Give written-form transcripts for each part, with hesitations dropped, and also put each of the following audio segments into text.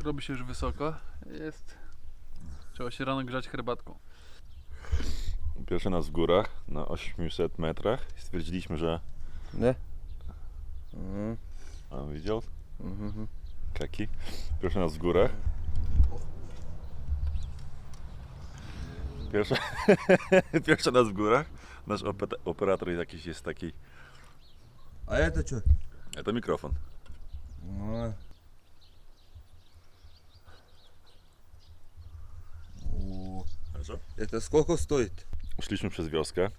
Robi się już wysoko. Trzeba się rano grzać herbatką. Pierwszy nas w górach na 800 metrach. Stwierdziliśmy, że... Nie? A widział? Kaki. Pierwszy nas w górach. Pierwszy nas w górach. Nasz operator jakiś jest taki... А это что? To mikrofon. Это сколько стоит? Szliśmy przez wioskę.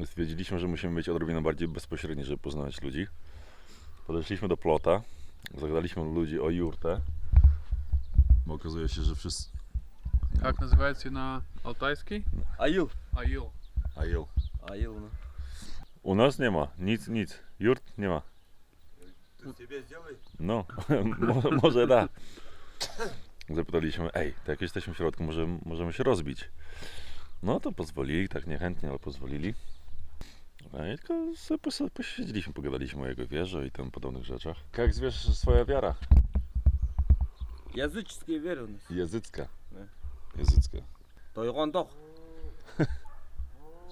Stwierdziliśmy, że musimy być odrobinę bardziej bezpośredni, żeby poznawać ludzi. Podeszliśmy do plota. Zagadaliśmy ludzi o jurtę. Bo okazuje się, że wszyscy... Jak называется на алтайский? Аю. Аил. Ajel. Аю, ну. U nas nie ma. Nic. Jurt nie ma. Ты себе сделай. No, może da. Zapytaliśmy, to jak jesteśmy w środku, możemy się rozbić. No to pozwolili, tak niechętnie, ale pozwolili. I tylko sobie posiedzieliśmy, pogadaliśmy o jego wierze i tym podobnych rzeczach. Jak zwierz swoja wiara? Языческие веры у нас. Jezycka. Nie. Jezycka. Тойгондок.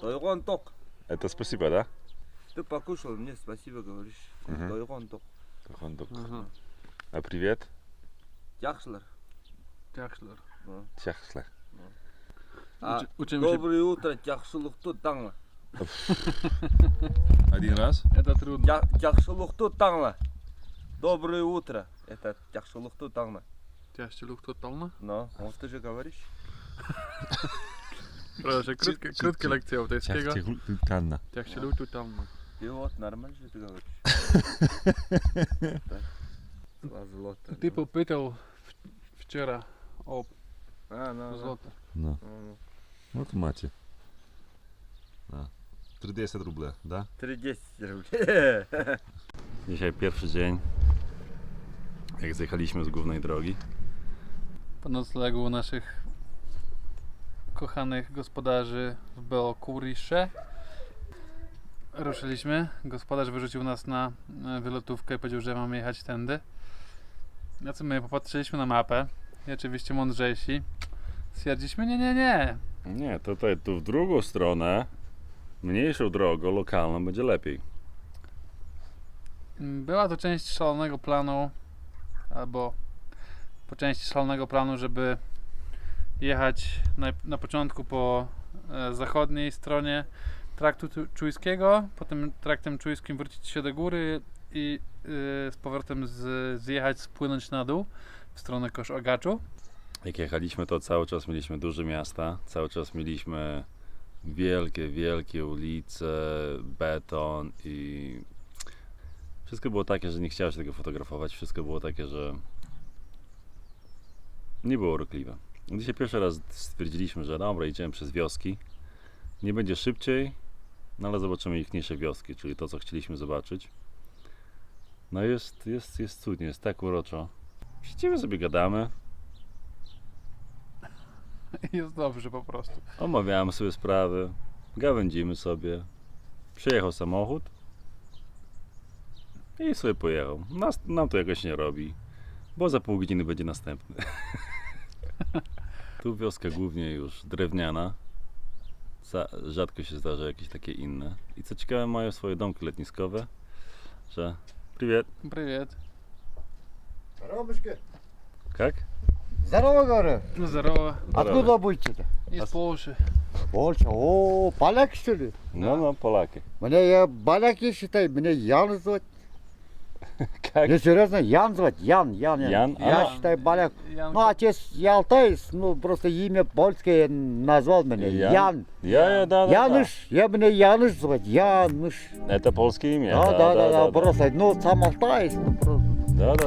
Тойгондок. To spasiba, da? Ты покушал, мне спасибо говоришь. Тойгондок. Ага. A привет? Яхшлер. Тяхшлер. Ciachle. Uczymy się. Доброе утро, тяхшылықты таңла. Один раз? Это трудно. Тяхшылықты таңла. Доброе утро. Это тяхшылықты таңла. Тяхшилук тотална. Ну, вот ты же говоришь. Proszę, krótkie lekcje алтайskiego. Kanna. Тяхшилук тотална. Ты вот нормально же ты говоришь. Злото. Ty popytał wczoraj o Ну. złoto. No. No to macie. No. 30 ruble, da? 30 рублей. Dzisiaj pierwszy dzień, jak zjechaliśmy z głównej drogi. Po noclegu u naszych kochanych gospodarzy w Beokurisze ruszyliśmy. Gospodarz wyrzucił nas na wylotówkę i powiedział, że mamy jechać tędy. Na co my popatrzyliśmy na mapę i oczywiście mądrzejsi stwierdziliśmy nie. Nie, tutaj tu w drugą stronę, mniejszą drogą lokalną będzie lepiej. Była to część szalonego planu, albo po części szalonego planu, żeby jechać na początku po zachodniej stronie traktu czujskiego, potem traktem czujskim wrócić się do góry i z powrotem zjechać, spłynąć na dół w stronę Kosz-Agaczu. Jak jechaliśmy, to cały czas mieliśmy duże miasta, cały czas mieliśmy wielkie ulice, beton i wszystko było takie, że nie chciało się tego fotografować, wszystko było takie, że nie było urokliwe. Dzisiaj pierwszy raz stwierdziliśmy, że dobra, idziemy przez wioski, nie będzie szybciej, no ale zobaczymy ich mniejsze wioski, czyli to, co chcieliśmy zobaczyć. No jest cudnie, jest tak uroczo. Siedzimy sobie, gadamy. Jest dobrze po prostu. Omawiamy sobie sprawy, gawędzimy sobie. Przyjechał samochód i sobie pojechał. Nam to jakoś nie robi, bo za pół godziny będzie następny. Tu wioska głównie już drewniana. Rzadko się zdarza jakieś takie inne. I co ciekawe, mają swoje domki letniskowe, że... Привет. Привет. Ромочка, Как? здорово, говорю. Ну, здорово. Откуда будете-то? Из Польши. Польша. О, поляки, что ли? No, Polaki. Мне поляки, считай, меня Ян звать. Как? Не, серьезно, Ян звать. Ян. Ян? Я А. считаю поляк. Jan, Ну, отец ялтаец, ну, просто имя польское назвал меня. Ян. Да. Яныш, я меня Яныш звать. Яныш. Это польское имя. Да, просто, ну, сам алтаец, ну, просто.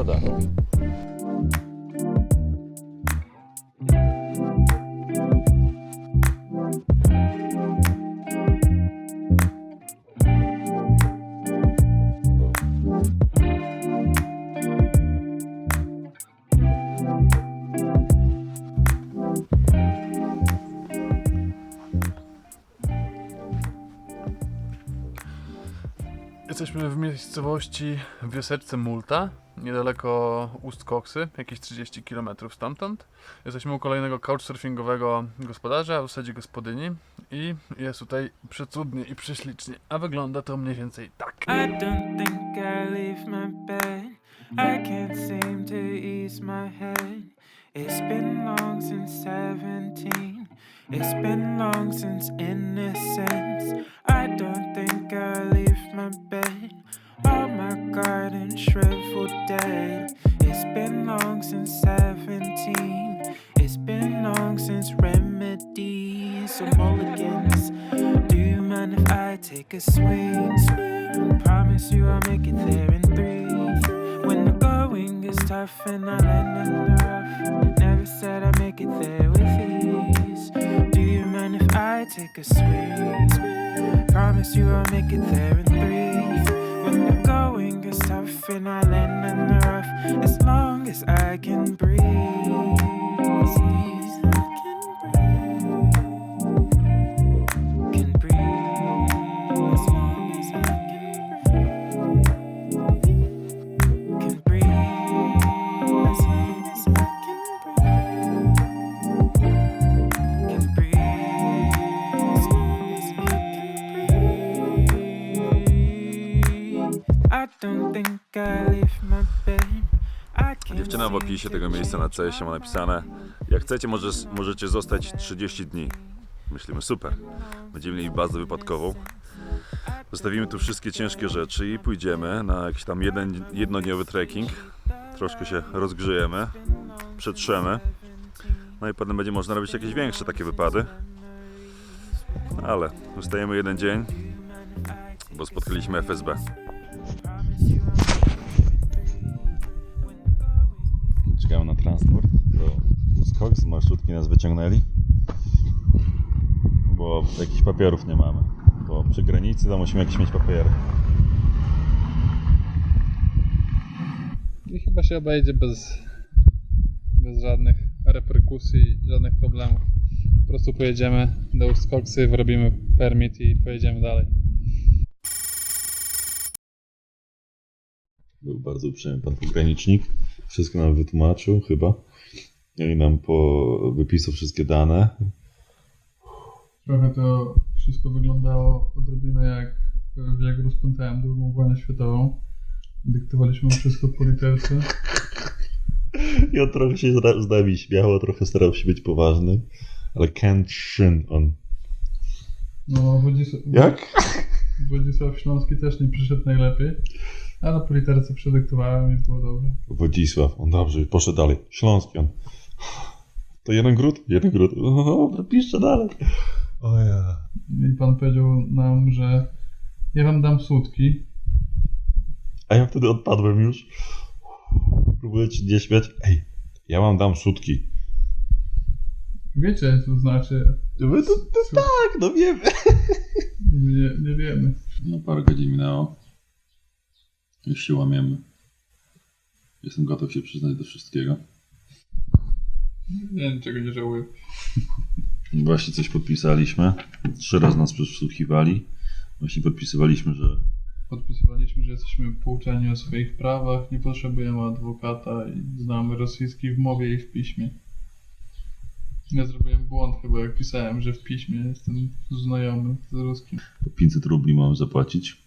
Да. Jesteśmy w miejscowości, w wioseczce Multa. niedaleko Ust-Koksy, jakieś 30 km stamtąd. Jesteśmy u kolejnego couchsurfingowego gospodarza, w zasadzie gospodyni i jest tutaj przecudnie i prześlicznie, a wygląda to mniej więcej tak. I don't think I leave my bed. I can't seem to ease my head. It's been long since 17. It's been long since innocence. I don't think I leave my bed. All my garden shriveled dead. It's been long since 17. It's been long since remedies or mulligans. Do you mind if I take a swing? Promise you I'll make it there in 3. When the going is tough and I land in the rough. Never said I'd make it there with ease. Do you mind if I take a swing? Promise you I'll make it there in 3. When the going is tough and I land in the rough. As long as I can breathe. Can breathe. As long as I can breathe. As long as I can breathe. As long as I can breathe. I don't think I leave my bed. Dziewczyna w opisie tego miejsca na CS ma napisane: jak chcecie, możecie zostać 30 dni. Myślimy, super. Będziemy mieli bazę wypadkową. Zostawimy tu wszystkie ciężkie rzeczy i pójdziemy na jakiś tam jednodniowy trekking. Troszkę się rozgrzejemy, przetrzemy. No i potem będzie można robić jakieś większe takie wypady. Ale zostajemy jeden dzień, bo spotkaliśmy FSB. Czekamy na transport do Ust-Koks, z marszrutki nas wyciągnęli, bo jakichś papierów nie mamy, bo przy granicy to musimy jakieś mieć papiery. I chyba się obejdzie bez żadnych reperkusji, żadnych problemów. Po prostu pojedziemy do Ust-Koksy, wyrobimy permit i pojedziemy dalej. Był bardzo uprzejmy pan pogranicznik, wszystko nam wytłumaczył chyba. I nam wypisał wszystkie dane. Trochę to wszystko wyglądało odrobinę jak rozpętałem drugą wojnę światową. Dyktowaliśmy mu wszystko po literce. I on trochę się z nami śmiał, trochę starał się być poważny. Ale Kętrzyn on. No, Jak? Wodzisław Śląski też nie przyszedł najlepiej. Ale po literce przedyktowałem i było dobrze. Wodzisław, on dobrze, poszedł dalej. Śląski on. To jeden gród? Jeden gród. O, piszcie dalej. O ja. I pan powiedział nam, że ja wam dam sutki. A ja wtedy odpadłem już. Próbuję ci nie śmiać. Ej, ja wam dam sutki. Wiecie, co to znaczy? My to tak, no wiemy. Nie wiemy. No parę godzin minęło. Już się łamiemy. Jestem gotów się przyznać do wszystkiego. Nie, niczego nie żałuję. Właśnie coś podpisaliśmy. 3 razy nas przesłuchiwali. Właśnie podpisywaliśmy, że jesteśmy pouczeni o swoich prawach, nie potrzebujemy adwokata i znamy rosyjski w mowie i w piśmie. Ja zrobiłem błąd chyba, jak pisałem, że w piśmie jestem znajomy z ruskim. po 500 rubli mamy zapłacić.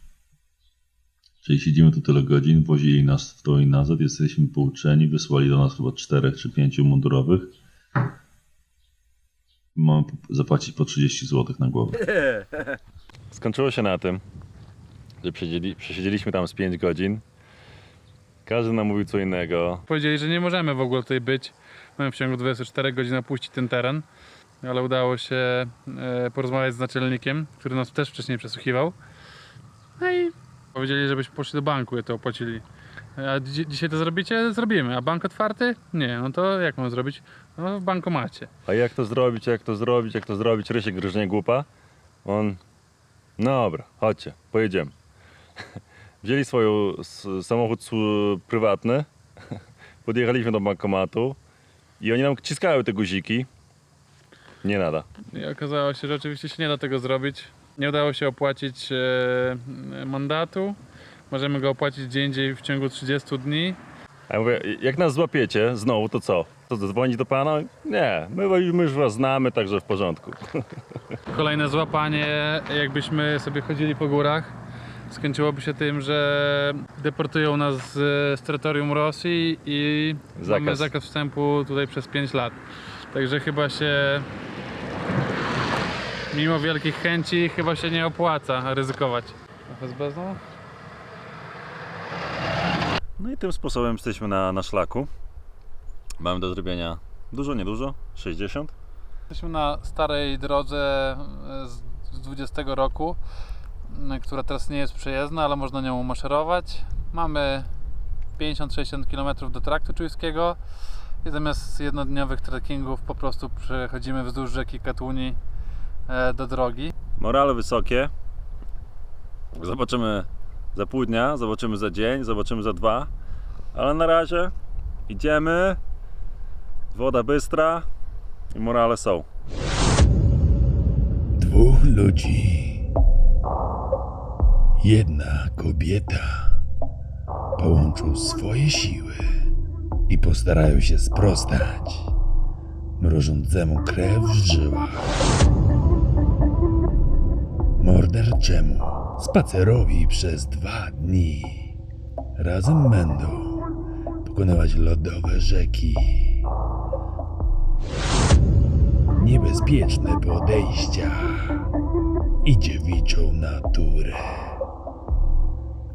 Czyli siedzimy tu tyle godzin, wozili nas w to i nazad, jesteśmy pouczeni, wysłali do nas chyba 4 czy 5 mundurowych. Mamy zapłacić po 30 zł na głowę. Skończyło się na tym, że przesiedzieliśmy tam z 5 godzin. Każdy nam mówił co innego. Powiedzieli, że nie możemy w ogóle tutaj być. Mamy w ciągu 24 godzin opuścić ten teren. Ale udało się porozmawiać z naczelnikiem, który nas też wcześniej przesłuchiwał. No i powiedzieli, żebyśmy poszli do banku i to opłacili. A dzisiaj to zrobicie? Zrobimy. A bank otwarty? Nie. No to jak mam zrobić? No w bankomacie. A jak to zrobić, jak to zrobić, jak to zrobić? Rysiek gryźnie głupa. On, no dobra, chodźcie, pojedziemy. Wzięli swój samochód prywatny, podjechaliśmy do bankomatu i oni nam ciskają te guziki. Nie nada. I okazało się, że oczywiście się nie da tego zrobić. Nie udało się opłacić mandatu. Możemy go opłacić gdzie indziej w ciągu 30 dni. A ja mówię, jak nas złapiecie znowu, to co? To dzwonić do pana? Nie, my już was znamy, także w porządku. Kolejne złapanie, jakbyśmy sobie chodzili po górach, skończyłoby się tym, że deportują nas z terytorium Rosji i mamy zakaz wstępu tutaj przez 5 lat. Także chyba się, mimo wielkich chęci, chyba się nie opłaca ryzykować. FSB znowu? No i tym sposobem jesteśmy na szlaku. Mamy do zrobienia dużo, niedużo, 60. Jesteśmy na starej drodze z 20 roku, która teraz nie jest przejezdna, ale można nią maszerować. Mamy 50-60 km do traktu czujskiego i zamiast jednodniowych trekkingów po prostu przechodzimy wzdłuż rzeki Katuni do drogi. Morale wysokie. Zobaczymy za pół dnia, zobaczymy za dzień, zobaczymy za 2. Ale na razie idziemy. Woda bystra i morale są. 2 ludzi. 1 kobieta. Połączą swoje siły i postarają się sprostać mrożącemu krew w żyłach morderczemu spacerowi przez 2 dni. Razem będą pokonywać lodowe rzeki, niebezpieczne podejścia i dziewiczą naturę.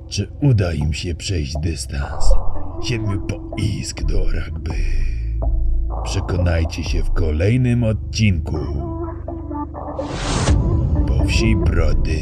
Czy uda im się przejść dystans 7 boisk do rugby? Przekonajcie się w kolejnym odcinku Po wsi Brody.